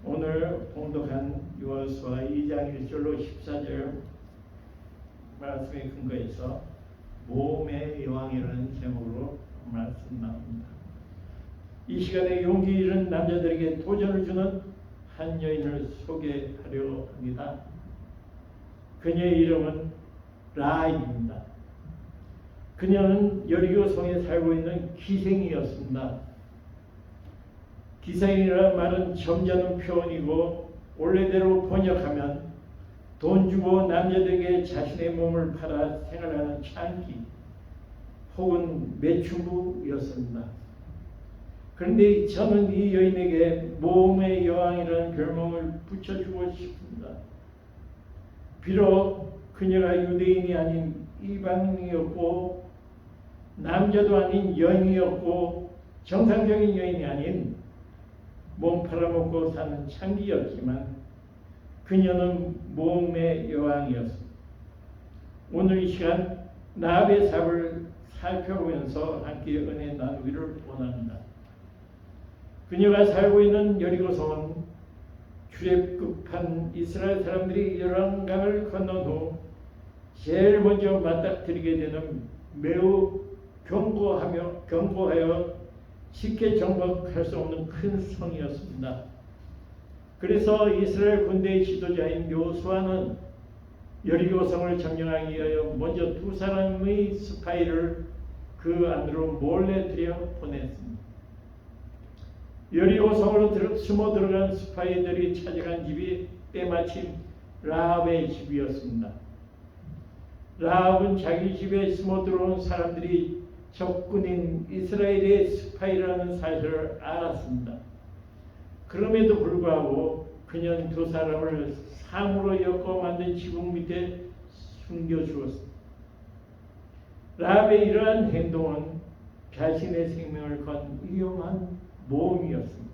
오늘 봉독한 여호수아 2장 1절로 14절 말씀에 근거해서 모험의 여왕이라는 제목으로 말씀 나옵니다. 이 시간에 용기 잃은 남자들에게 도전을 주는 한 여인을 소개하려 합니다. 그녀의 이름은 라합입니다. 그녀는 여리고 성에 살고 있는 기생이었습니다. 기생이라는 말은 점잖은 표현이고 원래대로 번역하면 돈 주고 남자들에게 자신의 몸을 팔아 생활하는 창기 혹은 매춘부였습니다. 그런데 저는 이 여인에게 모험의 여왕이라는 별명을 붙여주고 싶습니다. 비록 그녀가 유대인이 아닌 이방인이었고 남자도 아닌 여인이었고 정상적인 여인이 아닌 몸 팔아먹고 사는 창기였지만 그녀는 모험의 여왕이었습니다. 오늘 이 시간 라합의 삶을 살펴보면서 함께 은혜 나누기를 원합니다. 그녀가 살고 있는 여리고성은 출애굽한 이스라엘 사람들이 요단강을 건넌 후 제일 먼저 맞닥뜨리게 되는 매우 견고하여 쉽게 정복할 수 없는 큰 성이었습니다. 그래서 이스라엘 군대의 지도자인 여호수아는 여리고성을 점령하기 위하여 먼저 두 사람의 스파이를 그 안으로 몰래 들여 보냈습니다. 여리고성으로 숨어 들어간 스파이들이 찾아간 집이 때마침 라합의 집이었습니다. 라합은 자기 집에 숨어 들어온 사람들이 적군인 이스라엘의 스파이라는 사실을 알았습니다. 그럼에도 불구하고 그녀는 두 사람을 상으로 엮어 만든 지붕 밑에 숨겨주었습니다. 라합의 이러한 행동은 자신의 생명을 건 위험한 모험이었습니다.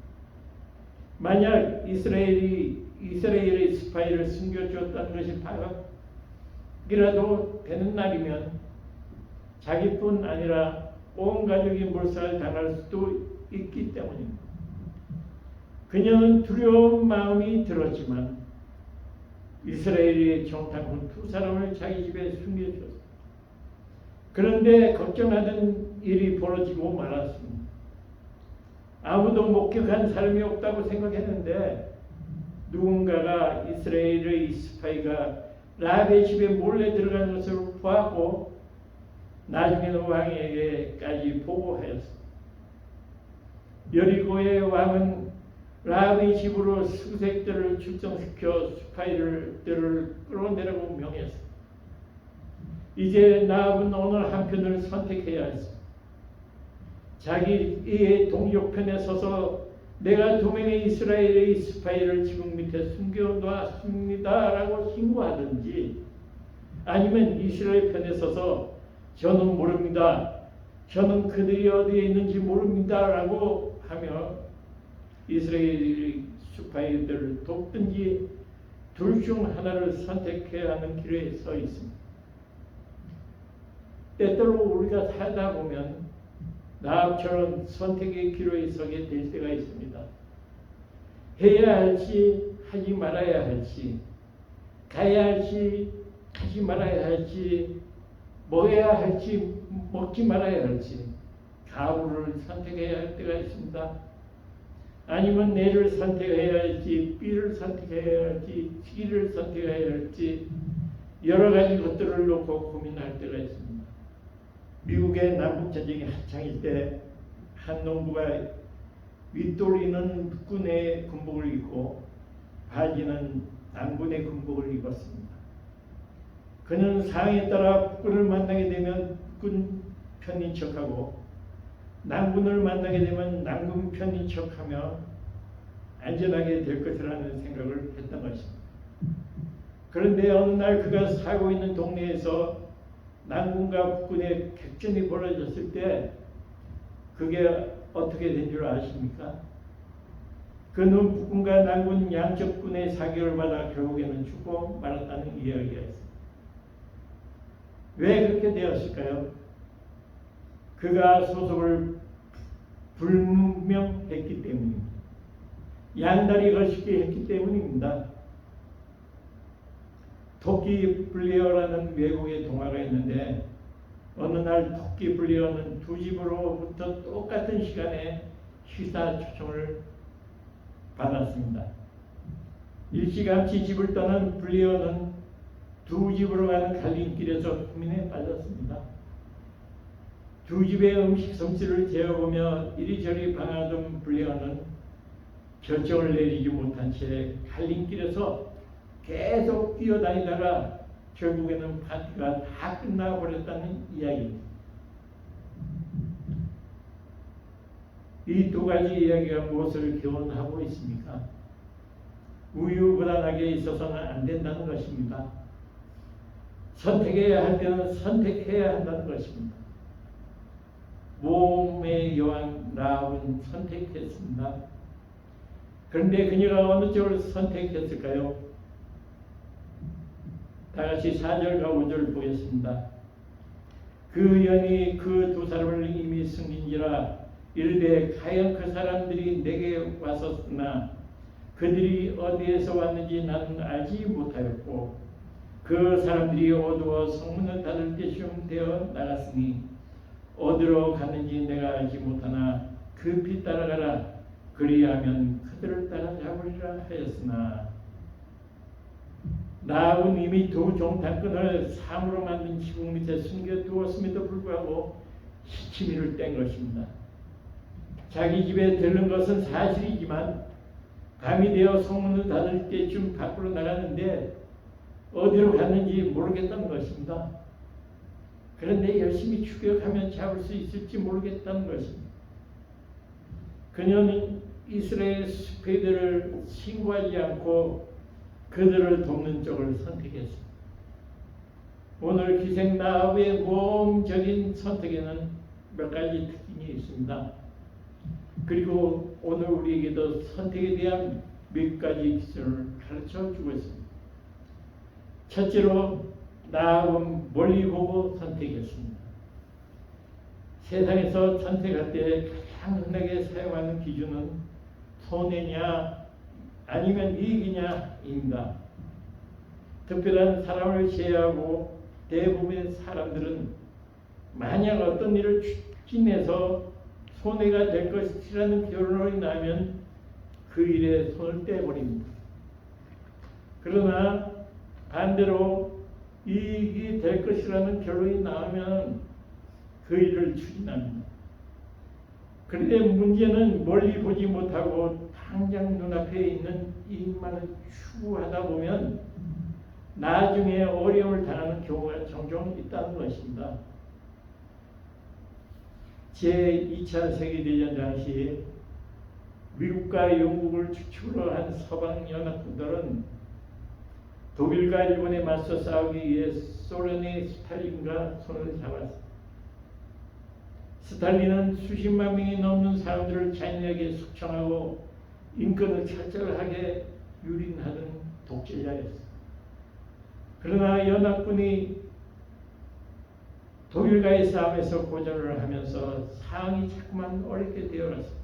만약 이스라엘의 스파이를 숨겨주었다는 것이 파악이라도 되는 날이면 자기뿐 아니라 온 가족이 몰살을 당할 수도 있기 때문입니다. 그녀는 두려운 마음이 들었지만 이스라엘의 정탐꾼 두 사람을 자기 집에 숨겨주었습니다. 그런데 걱정하던 일이 벌어지고 말았습니다. 아무도 목격한 사람이 없다고 생각했는데 누군가가 이스라엘의 스파이가 라합의 집에 몰래 들어간 것을 보았고 나중에는 왕에게까지 보고하였습니다. 여리고의 왕은 라합의 집으로 수색들을 출동시켜 스파이들을 끌어내라고 명했습니다. 이제 라합은 오늘 한편을 선택해야 했습니다. 자기의 동족편에 서서 내가 두 명의 이스라엘의 스파이를 지붕 밑에 숨겨놓았습니다라고 신고하든지 아니면 이스라엘 편에 서서 저는 모릅니다. 저는 그들이 어디에 있는지 모릅니다라고 하며 이스라엘의 스파이들을 돕든지 둘 중 하나를 선택해야 하는 길에 서 있습니다. 때때로 우리가 살다 보면 라합처럼 선택의 기로에 서게 될 때가 있습니다. 해야 할지 하지 말아야 할지, 가야 할지 가지 말아야 할지, 먹어야 할지 먹지 말아야 할지 가부를 선택해야 할 때가 있습니다. 아니면 내를 선택해야 할지 B를 선택해야 할지 C를 선택해야 할지 여러 가지 것들을 놓고 고민할 때가 있습니다. 미국의 남북전쟁이 한창일 때 한 농부가 윗돌이는 국군의 군복을 입고 바지는 남군의 군복을 입었습니다. 그는 상황에 따라 국군을 만나게 되면 국군 편인 척하고 남군을 만나게 되면 남군 편인 척하며 안전하게 될 것이라는 생각을 했던 것입니다. 그런데 어느 날 그가 살고 있는 동네에서 남군과 국군의 격전이 벌어졌을 때 그게 어떻게 된 줄 아십니까? 그는 북군과 남군 양쪽 군의 사격을 받아 결국에는 죽고 말았다는 이야기가 있습니다. 왜 그렇게 되었을까요? 그가 소속을 불명했기 때문입니다. 양다리 걸치게 했기 때문입니다. 토끼 블레어라는 외국의 동화가 있는데 어느 날 토끼 블레어는 두 집으로부터 똑같은 시간에 시사 초청을 받았습니다. 일찌감치 집을 떠난 블레어는 두 집으로 가는 갈림길에서 고민에 빠졌습니다. 두 집의 음식 솜씨를 재어보며 이리저리 방하던 블레어는 결정을 내리지 못한 채 갈림길에서 계속 뛰어다니다가 결국에는 파티가 다 끝나버렸다는 이야기입니다. 이 두 가지 이야기가 무엇을 교훈하고 있습니까? 우유부단하게 있어서는 안 된다는 것입니다. 선택해야 할 때는 선택해야 한다는 것입니다. 모험의 여왕 라합은 선택했습니다. 그런데 그녀가 어느 쪽을 선택했을까요? 다같이 4절과 5절을 보겠습니다. 그 연이 그 두 사람을 이미 숨긴지라 이르되 과연 그 사람들이 내게 왔었으나 그들이 어디에서 왔는지 나는 알지 못하였고 그 사람들이 어두워 성문을 닫을 때쯤 되어 나갔으니 어디로 갔는지 내가 알지 못하나 급히 따라가라 그리하면 그들을 따라잡으리라 하였으나 라합은 이미 두 종단끈을 상으로 만든 지붕 밑에 숨겨두었음에도 불구하고 시치미를 뗀 것입니다. 자기 집에 들른 것은 사실이지만 밤이 되어 성문을 닫을 때쯤 밖으로 나갔는데 어디로 갔는지 모르겠다는 것입니다. 그런데 열심히 추격하면 잡을 수 있을지 모르겠다는 것입니다. 그녀는 이스라엘 스페이드를 신고하지 않고 그들을 돕는 쪽을 선택했습니다. 오늘 기생 라합의 모험적인 선택에는 몇 가지 특징이 있습니다. 그리고 오늘 우리에게도 선택에 대한 몇 가지 기준을 가르쳐 주고 있습니다. 첫째로 라합은 멀리 보고 선택했습니다. 세상에서 선택할 때 가장 흔하게 사용하는 기준은 손해냐 아니면 이익이냐입니다. 특별한 사람을 제외하고 대부분의 사람들은 만약 어떤 일을 추진해서 손해가 될 것이라는 결론이 나면 그 일에 손을 떼버립니다. 그러나 반대로 이익이 될 것이라는 결론이 나오면 그 일을 추진합니다. 그런데 문제는 멀리 보지 못하고 당장 눈앞에 있는 이익만을 추구하다 보면 나중에 어려움을 당하는 경우가 종종 있다는 것입니다. 제2차 세계대전 당시 미국과 영국을 주축으로 한 서방연합군들은 독일과 일본에 맞서 싸우기 위해 소련의 스탈린과 손을 잡았습니다. 스탈린은 수십만 명이 넘는 사람들을 잔인하게 숙청하고 인권을 철저하게 유린하는 독재자였습니다. 그러나 연합군이 독일과의 싸움에서 고전을 하면서 상황이 자꾸만 어렵게 되어갔습니다.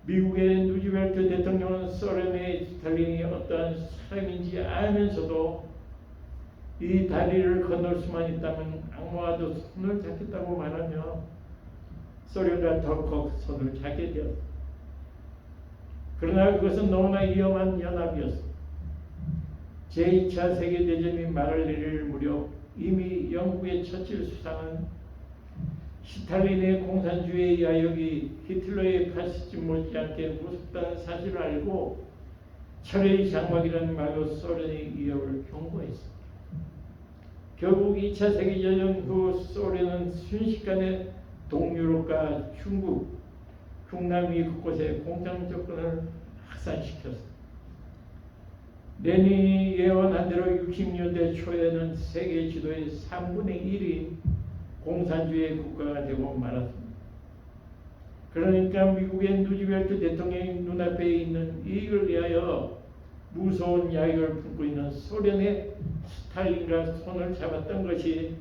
미국의 루즈벨트 대통령은 소련의 스탈린이 어떠한 사람인지 알면서도 이 다리를 건널 수만 있다면 악마와도 손을 잡겠다고 말하며 소련과 덜컥 손을 잡게 되었습니다. 그러나 그것은 너무나 위험한 연합이었습니다. 제2차 세계대전이 막을 내릴 무렵 이미 영국의 처칠 수상은 스탈린의 공산주의 야욕이 히틀러의 파시즘 못지않게 무섭다는 사실을 알고 철의 장막이라는 말로 소련의 위협을 경고했습니다. 결국 2차 세계대전 후 소련은 순식간에 동유럽과 중국, 중남미 곳곳에 공장 접근을 확산시켰습니다. 레닌이 예언한 대로 60년대 초에는 세계 지도의 3분의 1이 공산주의 국가가 되고 말았습니다. 그러니까 미국의 루즈벨트 대통령이 눈앞에 있는 이익을 위하여 무서운 야욕을 품고 있는 소련의 스탈린과 손을 잡았던 것이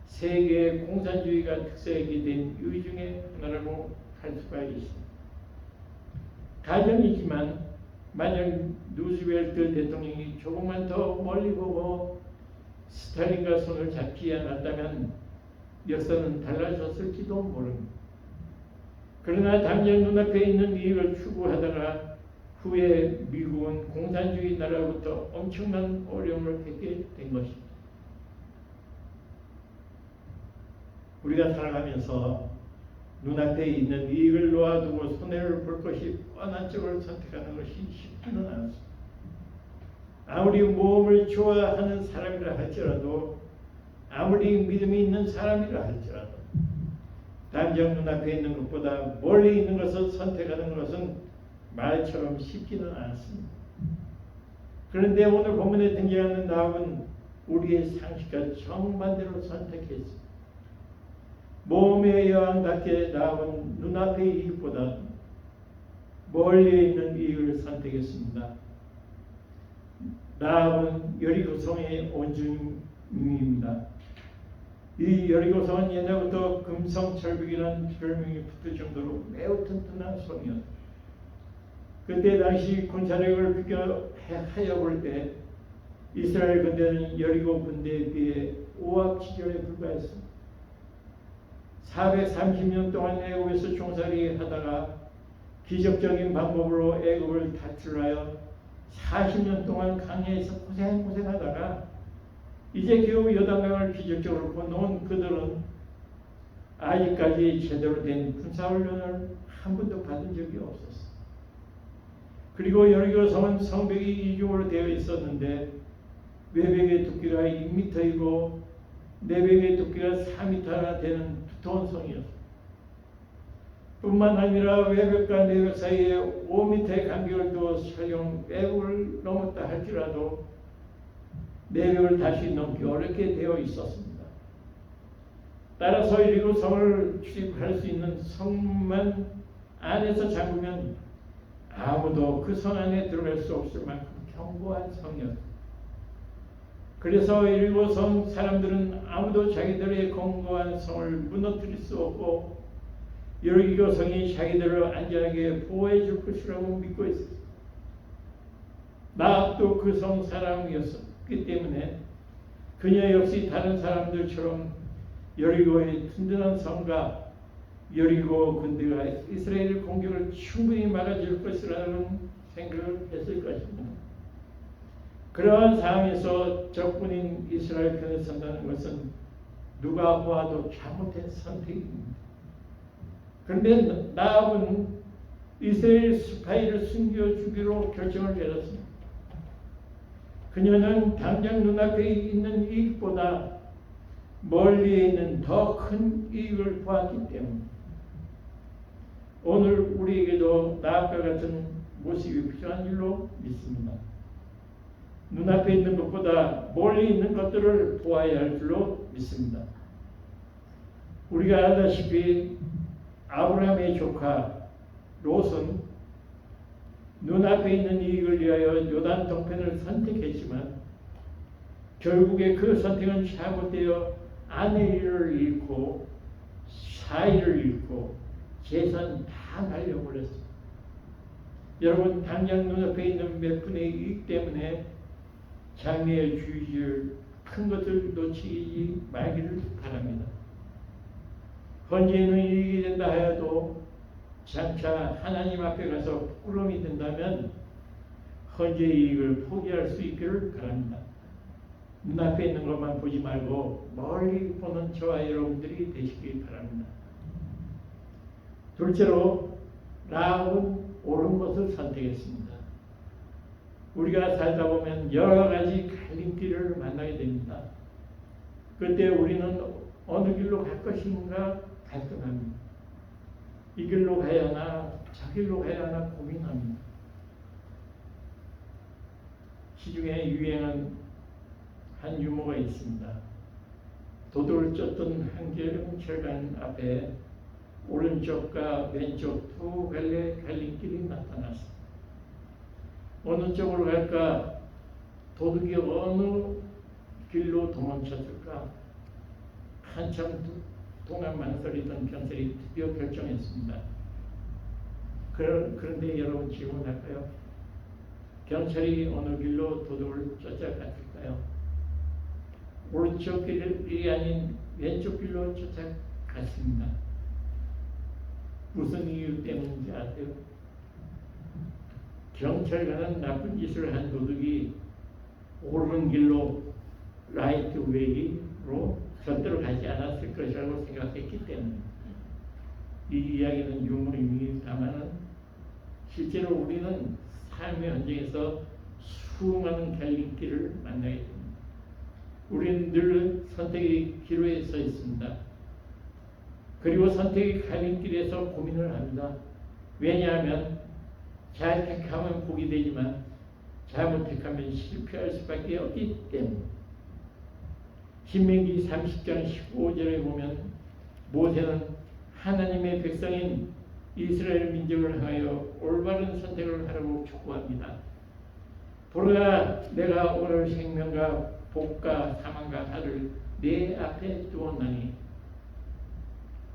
세계의 공산주의가 특색이 된 이유 중에 하나라고 할 수가 있습니다. 가정이지만 만약 루즈벨트 대통령이 조금만 더 멀리 보고 스탈린과 손을 잡지 않았다면 역사는 달라졌을지도 모릅니다. 그러나 당장 눈앞에 있는 이익을 추구하다가 후에 미국은 공산주의 나라로부터 엄청난 어려움을 겪게 된 것입니다. 우리가 살아가면서 눈앞에 있는 이익을 놓아두고 손해를 볼 것이 뻔한 쪽을 선택하는 것이 쉽지는 않습니다. 아무리 모험을 좋아하는 사람이라 할지라도, 아무리 믿음이 있는 사람이라 할지라도 당장 눈앞에 있는 것보다 멀리 있는 것을 선택하는 것은 말처럼 쉽지는 않습니다. 그런데 오늘 본문에 등장하는 나합은 우리의 상식과 정반대로 선택했습니다. 모험의 여왕답게 나합은 눈앞의 이익보다 멀리 있는 이익을 선택했습니다. 나합은 여리고성의 원주민입니다. 이 여리고성은 옛날부터 금성철벽이라는 별명이 붙을 정도로 매우 튼튼한 성이었습니다. 그때 당시 군사력을 비교하여 볼 때 이스라엘 군대는 여리고 군대에 비해 오합지졸에 불과했습니다. 430년 동안 애굽에서 종살이 하다가 기적적인 방법으로 애굽을 탈출하여 40년 동안 강야에서 고생하다가 이제 겨우 요단강을 기적적으로 건너온 그들은 아직까지 제대로 된 군사훈련을 한 번도 받은 적이 없었어. 그리고 여리고성은 성벽이 이중으로 되어 있었는데 외벽의 두께가 2m이고 내벽의 두께가 4m나 되는 두터운 성이었습니다. 뿐만 아니라 외벽과 내벽 사이에 5m의 간격을 두어 설령 외벽을 넘었다 할지라도 내벽을 다시 넘기 어렵게 되어 있었습니다. 따라서 여리고 성을 출입할 수 있는 성만 안에서 잠그면 아무도 그 성 안에 들어갈 수 없을 만큼 견고한 성이었습니다. 그래서 여리고 성 사람들은 아무도 자기들의 견고한 성을 무너뜨릴 수 없고 여리고 성이 자기들을 안전하게 보호해 줄 것이라고 믿고 있었습니다. 나합도 그 성 사람이었기 때문에 그녀 역시 다른 사람들처럼 여리고의 든든한 성과 여리고 군대가 이스라엘 공격을 충분히 막아줄 것이라는 생각을 했을 것입니다. 그러한 상황에서 적군인 이스라엘 편에 선다는 것은 누가 보아도 잘못된 선택입니다. 그런데 나합은 이스라엘 스파이를 숨겨주기로 결정을 내렸습니다. 그녀는 당장 눈앞에 있는 이익보다 멀리 있는 더 큰 이익을 보았기 때문입니다. 오늘 우리에게도 나합과 같은 모습이 필요한 줄로 믿습니다. 눈앞에 있는 것보다 멀리 있는 것들을 보아야 할 줄로 믿습니다. 우리가 알다시피 아브라함의 조카 롯은 눈앞에 있는 이익을 위하여 요단 동편을 선택했지만 결국에 그 선택은 잘못되어 아내를 잃고 사위를 잃고 재산 다 날려버렸습니다. 여러분 당장 눈앞에 있는 몇 분의 이익 때문에 장래의 주의를 큰 것을 놓치지 말기를 바랍니다. 현재는 이익이 된다 하여도 장차 하나님 앞에 가서 부끄러움이 된다면 현재의 이익을 포기할 수 있기를 바랍니다. 눈앞에 있는 것만 보지 말고 멀리 보는 저와 여러분들이 되시기 바랍니다. 둘째로 라합은 옳은 것을 선택했습니다. 우리가 살다 보면 여러 가지 갈림길을 만나게 됩니다. 그때 우리는 어느 길로 갈 것인가 갈등합니다. 이 길로 가야 하나 저 길로 가야 하나 고민합니다. 시중에 유행한 한 유머가 있습니다. 도둑을 쫓던 한길 철강 앞에 오른쪽과 왼쪽 두 갈래 갈림길이 나타났습니다. 어느 쪽으로 갈까? 도둑이 어느 길로 도망쳤을까? 한참 동안 망설이던 병들이 드디어 결정했습니다. 그런데 여러분 질문할까요? 경찰이 어느 길로 도둑을 쫓아갔을까요? 오른쪽 길이 아닌 왼쪽 길로 쫓아갔습니다. 무슨 이유 때문인지 아세요? 경찰관은 나쁜 짓을 한 도둑이 옳은 길로 라이트 웨이로 절대로 가지 않았을 것이라고 생각했기 때문입니다. 이 이야기는 유머입니다만 실제로 우리는 삶의 현장에서 수많은 갈림길을 만나게 됩니다. 우리는 늘 선택의 기로에 서 있습니다. 그리고 선택의 갈림길에서 고민을 합니다. 왜냐하면 잘 택하면 복이 되지만 잘못 택하면 실패할 수밖에 없기 때문에. 신명기 30장 15절에 보면 모세는 하나님의 백성인 이스라엘 민족을 향하여 올바른 선택을 하라고 촉구합니다. 보라, 내가 오늘 생명과 복과 사망과 하를 내 앞에 두었나니.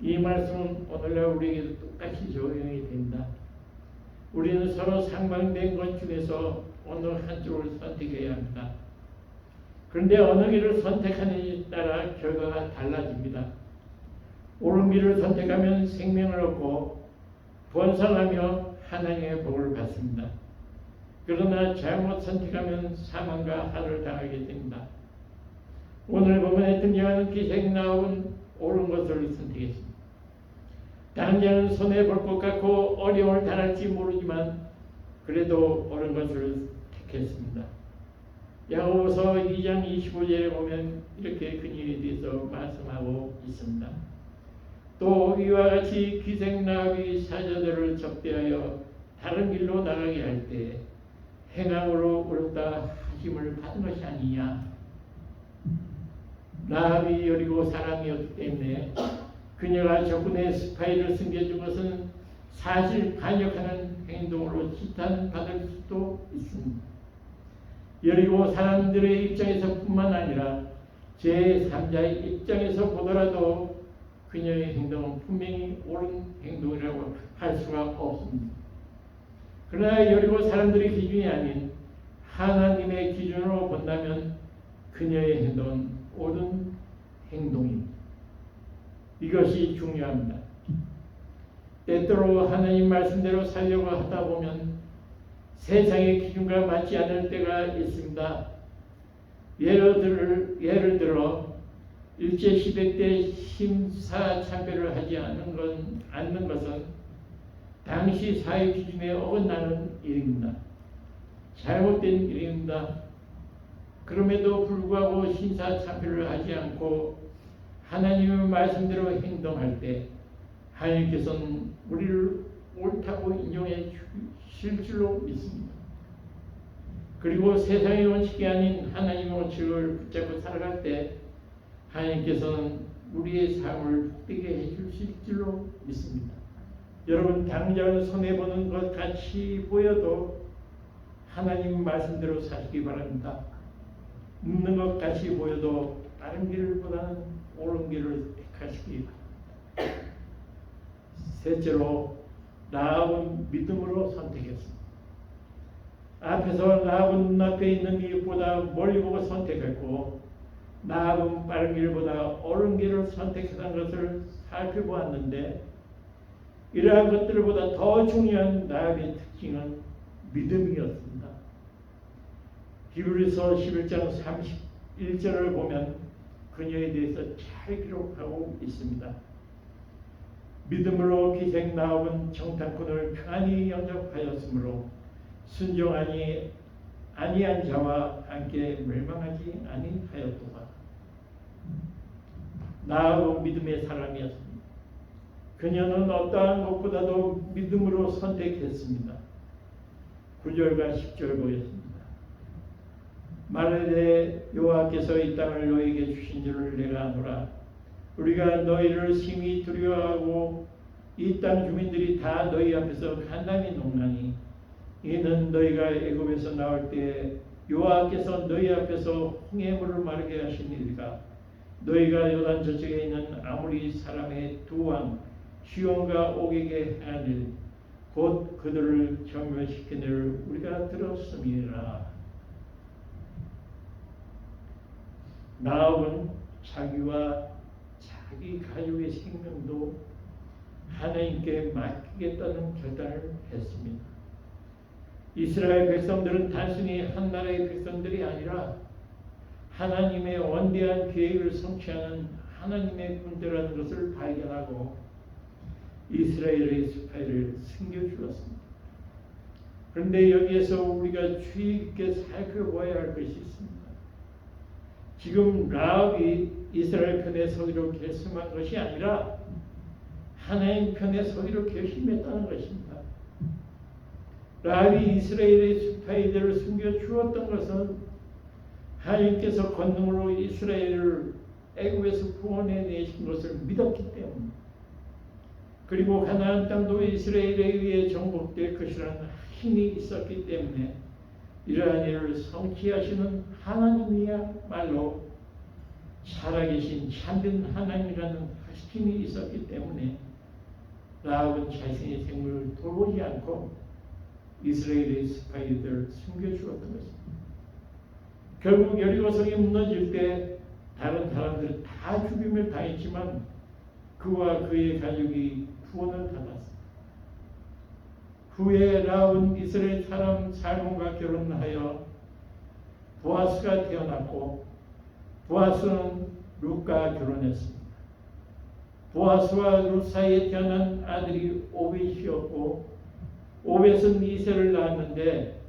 이 말씀은 오늘날 우리에게도 똑같이 적용이 된다. 우리는 서로 상반된 것 중에서 어느 한쪽을 선택해야 합니다. 그런데 어느 길을 선택하느냐에 따라 결과가 달라집니다. 옳은 길을 선택하면 생명을 얻고 번성하며 하나님의 복을 받습니다. 그러나 잘못 선택하면 사망과 하를 당하게 됩니다. 오늘 본문에 등장하는 기생나옵은 옳은 것을 선택했습니다. 당장은 손해볼 것 같고 어려움을 당할지 모르지만 그래도 옳은 것을 택했습니다. 야고보서 2장 25절에 보면 이렇게 그녀에 대해서 말씀하고 있습니다. 또 이와 같이 기생나옵이 사자들을 접대하여 다른 길로 나가게 할 때 행함으로 옳다 하심을 받은 것이 아니냐. 나합이 여리고 사람이었기 때문에 그녀가 적군의 스파이를 숨겨준 것은 사실 반역하는 행동으로 지탄받을 수도 있습니다. 여리고 사람들의 입장에서 뿐만 아니라 제3자의 입장에서 보더라도 그녀의 행동은 분명히 옳은 행동이라고 할 수가 없습니다. 그러나 여리고 사람들의 기준이 아닌 하나님의 기준으로 본다면 그녀의 행동은 옳은 행동입니다. 이것이 중요합니다. 때때로 하나님 말씀대로 살려고 하다 보면 세상의 기준과 맞지 않을 때가 있습니다. 예를 들어 일제시대 때 심사참배를 하지 않는 것은 당시 사회 기준에 어긋나는 일입니다. 잘못된 일입니다. 그럼에도 불구하고 심사참배를 하지 않고 하나님의 말씀대로 행동할 때 하나님께서는 우리를 옳다고 인정해 주실 줄로 믿습니다. 그리고 세상의 원칙이 아닌 하나님의 원칙을 붙잡고 살아갈 때 하나님께서는 우리의 삶을 복되게 해주실 줄로 믿습니다. 여러분, 당장 손해보는 것 같이 보여도 하나님 말씀대로 사시기 바랍니다. 눕는 것 같이 보여도 다른 길보다는 옳은 길을 택하시기 바랍니다. 셋째로, 나합은 믿음으로 선택했습니다. 앞에서 나합은 눈앞에 있는 이익보다 멀리 보고 선택했고, 나합은 빠른 길보다 옳은 길을 선택한 것을 살펴보았는데, 이러한 것들보다 더 중요한 나합의 특징은 믿음이었습니다. 히브리서 11장 31절을 보면 그녀에 대해서 잘 기록하고 있습니다. 믿음으로 기생 나합은 정탐꾼을 평안히 영접하였으므로 순종하니 아니한 자와 함께 멸망하지 아니하였도다. 나합은 믿음의 사람이었습니다. 그녀는 어떠한 것보다도 믿음으로 선택했습니다. 9절과 10절 보겠습니다. 말하되 여호와께서 이 땅을 너희에게 주신 줄을 내가 아노라. 우리가 너희를 심히 두려워하고 이 땅 주민들이 다 너희 앞에서 간담이 농나니 이는 너희가 애굽에서 나올 때 여호와께서 너희 앞에서 홍해물을 마르게 하시니라. 너희가 요단 저쪽에 있는 아모리 사람의 두 왕 시온과 옥에게 행한 일 곧 그들을 경멸시키느를 우리가 들었음이라. 나합은 자기와 자기 가족의 생명도 하나님께 맡기겠다는 결단을 했습니다. 이스라엘 백성들은 단순히 한 나라의 백성들이 아니라 하나님의 원대한 계획을 성취하는 하나님의 군대라는 것을 발견하고 이스라엘의 스파이를 숨겨주었습니다. 그런데 여기에서 우리가 주의 깊게 살펴봐야 할 것이 있습니다. 지금 라합이 이스라엘 편에 서기로 결심한 것이 아니라 하나님 편에 서기로 결심했다는 것입니다. 라합이 이스라엘의 스파이들을 숨겨주었던 것은 하나님께서 권능으로 이스라엘을 애굽에서 구원해내신 것을 믿었기 때문에, 그리고 가나안 땅도 이스라엘에 의해 정복될 것이라는 힘이 있었기 때문에 이러한 일을 성취하시는 하나님이야말로 살아계신 참된 하나님이라는 확신이 있었기 때문에 라합은 자신의 생물을 돌보지 않고 이스라엘의 스파이들을 숨겨주었던 것입니다. 결국 여리고성이 무너질 때 다른 사람들은 다 죽임을 당했지만 그와 그의 가족이 구원을 받았습니다. 후에 라합은 이스라엘 사람 살몬과 결혼하여 보아스가 태어났고 보아스는 룻과 결혼했습니다. 보아스와 룻 사이에 태어난 아들이 오벳이었고 오벳은 이새를 낳았는데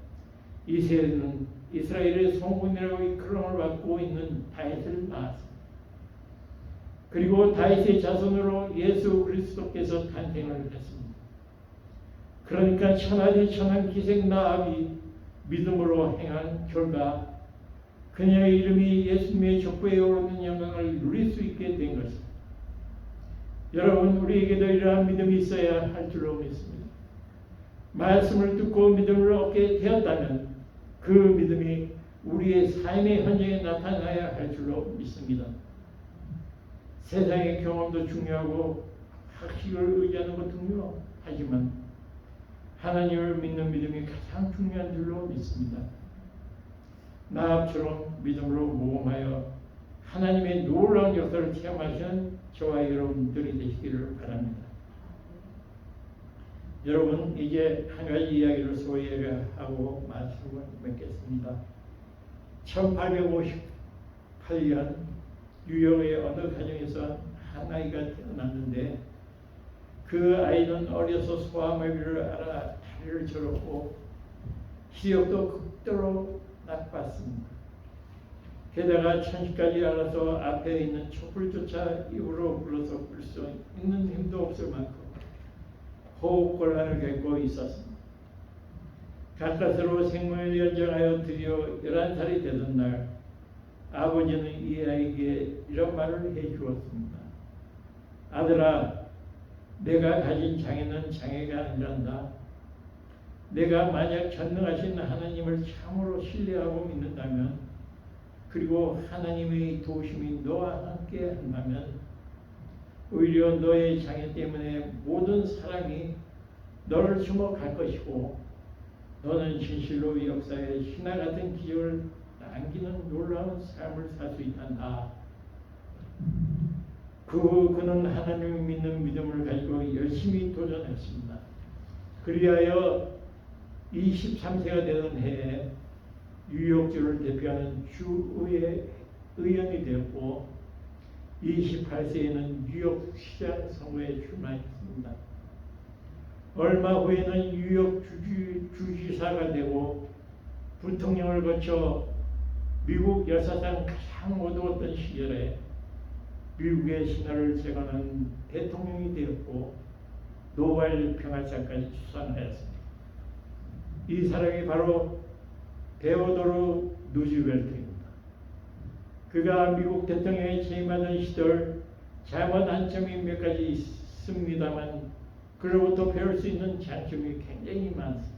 이새는 이스라엘의 성군이라고 이끌음을 받고 있는 다윗을 낳았습니다. 그리고 다윗의 자손으로 예수 그리스도께서 탄생을 했습니다. 그러니까 천하디 천한 기생 라합이 믿음으로 행한 결과 그녀의 이름이 예수님의 족보에 오르는 영광을 누릴 수 있게 된 것입니다. 여러분, 우리에게도 이러한 믿음이 있어야 할 줄로 믿습니다. 말씀을 듣고 믿음을 얻게 되었다면 그 믿음이 우리의 삶의 현장에 나타나야 할 줄로 믿습니다. 세상의 경험도 중요하고 학식을 의지하는 것도 중요하지만 하나님을 믿는 믿음이 가장 중요한 줄로 믿습니다. 나합처럼 믿음으로 모험하여 하나님의 놀라운 역사를 체험하시는 저와 여러분들이 되시기를 바랍니다. 여러분, 이제 한 가지 이야기를 소개하고 말씀을 맺겠습니다. 1858년 뉴욕의 어느 가정에서 한 아이가 태어났는데 그 아이는 어려서 소아마비를 앓아 다리를 저렸고 시력도 극도로 나빴습니다. 게다가 천식까지 알아서 앞에 있는 촛불조차 입으로 불어서 불 수 있는 힘도 없을 만큼 호흡곤란을 겪고 있었습니다. 가까스로 생명을 연장하여 드디어 11살이 되던 날 아버지는 이 아이에게 이런 말을 해주었습니다. 아들아, 내가 가진 장애는 장애가 아니란다. 내가 만약 전능하신 하나님을 참으로 신뢰하고 믿는다면, 그리고 하나님의 도우심이 너와 함께 한다면 오히려 너의 장애 때문에 모든 사람이 너를 주목할 것이고 너는 진실로 역사에 신화 같은 기적을 남기는 놀라운 삶을 살 수 있단다. 그는 하나님을 믿는 믿음을 가지고 열심히 도전했습니다. 그리하여 23세가 되던 해에 뉴욕주를 대표하는 주의회 의원이 되었고 28세에는 뉴욕 시장 선거에 출마했습니다. 얼마 후에는 뉴욕 주지사가 되고 부통령을 거쳐 미국 역사상 가장 어두웠던 시절에 미국의 신화를 재건한 대통령이 되었고 노벨 평화상까지 수상하였습니다. 이 사람이 바로 데오도르 루즈벨트입니다. 그가 미국 대통령에 취임하던 시절 잘못 한 점이 몇 가지 있습니다만 그로부터 배울 수 있는 장점이 굉장히 많습니다.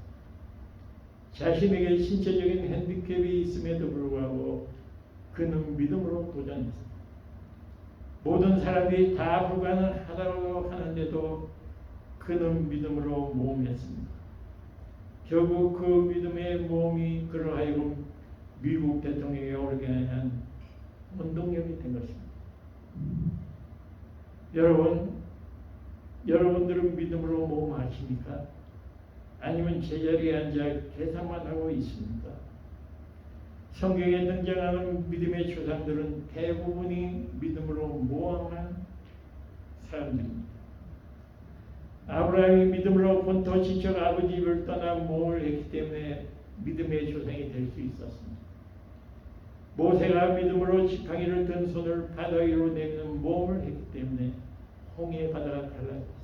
자신에게 신체적인 핸디캡이 있음에도 불구하고 그는 믿음으로 도전했습니다. 모든 사람들이 다 불가능하다고 하는데도 그는 믿음으로 모험했습니다. 결국 그 믿음의 모험이 그로 하여금 미국 대통령에 오르게 한 원동력이 된 것입니다. 여러분들은 믿음으로 모험하십니까? 아니면 제자리에 앉아 계산만 하고 있습니까? 성경에 등장하는 믿음의 조상들은 대부분이 믿음으로 모험한 사람들입니다. 아브라함이 믿음으로 본토 친척 아버지 집을 떠나 모험을 했기 때문에 믿음의 조상이 될 수 있었습니다. 모세가 믿음으로 지팡이를 든 손을 바다 위로 내미는 모험을 했기 때문에 홍해 바다가 갈라졌습니다.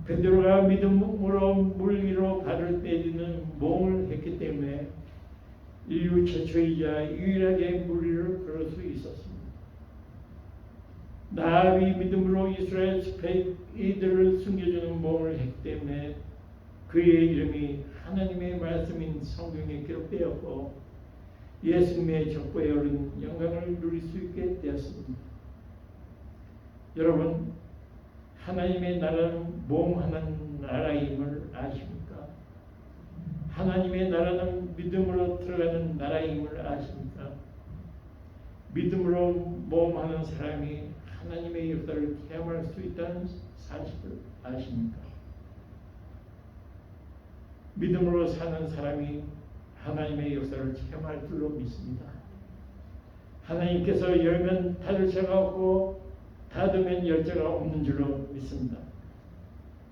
베드로가 믿음으로 물 위로 발을 빼드는 모험을 했기 때문에 인류 최초이자 유일하게 물 위를 걸을 수 있었습니다. 나압이 믿음으로 이스라엘 숲에 이들을 숨겨주는 모험을 했기 때문에 그의 이름이 하나님의 말씀인 성경에 기록되었고 예수님의 족보에 오른 영광을 누릴 수 있게 되었습니다. 여러분, 하나님의 나라는 모험하는 나라임을 아십니까? 하나님의 나라는 믿음으로 들어가는 나라임을 아십니까? 믿음으로 모험하는 사람이 하나님의 역사를 체험할 수 있다는 사실을 아십니까? 믿음으로 사는 사람이 하나님의 역사를 체험할 줄로 믿습니다. 하나님께서 열면 닫을 자가 없고 닫으면 열 자가 없는 줄로 믿습니다.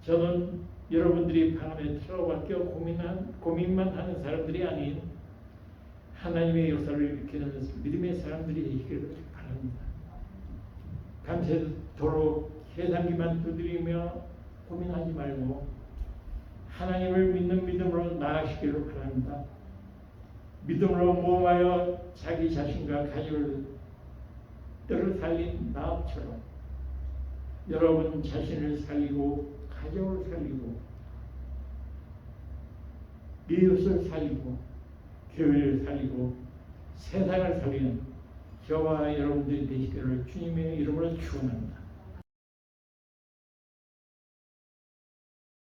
저는 여러분들이 방 안에 틀어박혀 고민만 하는 사람들이 아닌 하나님의 역사를 일으키는 믿음의 사람들이 되기를 바랍니다. 밤새도록 계산기만 두드리며 고민하지 말고 하나님을 믿는 믿음으로 나아가시기를 바랍니다. 믿음으로 모험하여 자기 자신과 가족을 뜰을 살린 나업처럼 여러분 자신을 살리고 가족을 살리고 이웃을 살리고 교회를 살리고 세상을 살리는 저와 여러분들이 되시기를 주님의 이름으로 축원합니다.